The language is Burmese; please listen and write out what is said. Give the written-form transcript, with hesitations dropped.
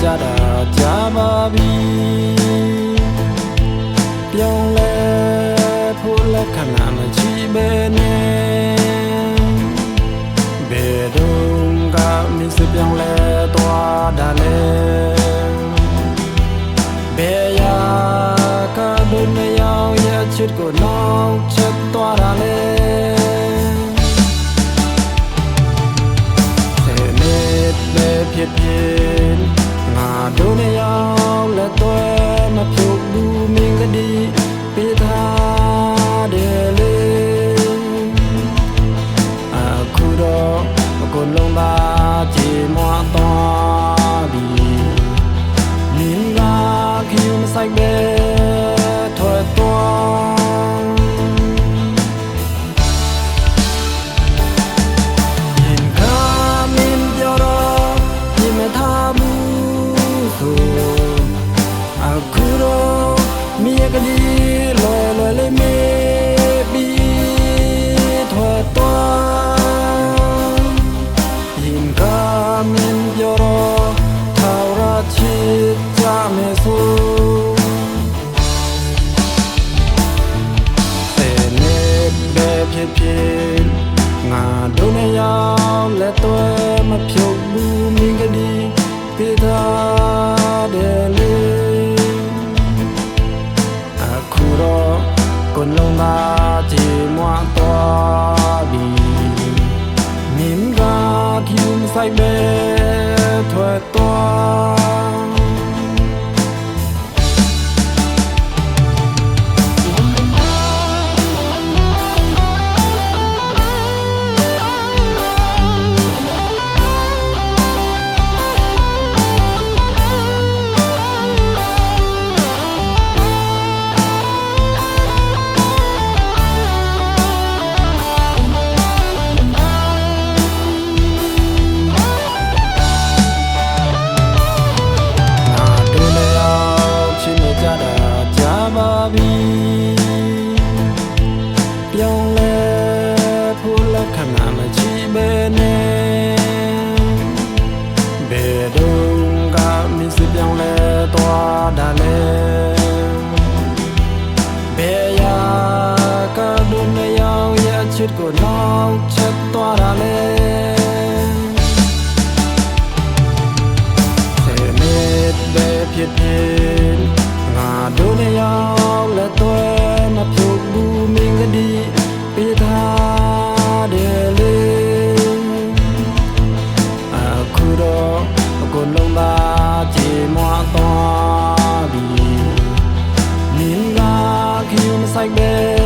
ကြတာကြာပါပြီပြောင်းလဲဖို့လက်ခံနာမရှိပဲနဲ့ဘယ်တော့ကမစ္စပြောင်းလဲသွားတာလဲဘယ်ရာကဘယ်နေရောက်ရချစ်ကိုနောက်ချက်သွားတာလဲဖြစ်ဖြစ်ငါတို့နဲ့ရောက်လက်သွဲမဖြုတ်ဘူးမင်းကဒီပေးထားတယ်လေအခုတော့အကုန်လုံးပါချေမွားသွားပြီမင်းကခင်မဆိုင်ပဲထွက်သွားအခုတော့မြေကလေးလွယ်လွယ်လေးမေးပြီးထွက်သွားရင်ကမင်းပြောတော့ထာဝရချစ်ကြမယ်ဆိုတဲ့နေ့ပဲဖြစ်ဖြစ်ငါတို့နဲ့ရောက်လက်သွဲမဖြုတ်ဘူးမင်းကလေးပေးထားတယ်လေအခုတော့ကိုလုံးသာချေမွားသွားပြီမင်းကခင်မဆိုင်ပဲထွက်သွားပြောင်းလဲဖို့လက်ခံနာမရှိပဲနဲ့ဘယ်တော့ကမစ္စပြောင်းလဲသွားတာလဲဘယ်ရာကဘယ်နေရောက်ရချစ်ကိုနောက်ချက်သွားတာလဲတဲ့နေ့ပဲဖြစ်ဖြစ်ငါတို့နဲ့ရောက်လက်သွဲမဖြုတ်ဘူးမင်းကဒီပေးထားတယ်လေအခုတော့အကုန်လုံးပါချေမွားသွားပြီမင်းကခင်မဆိုင်ပဲ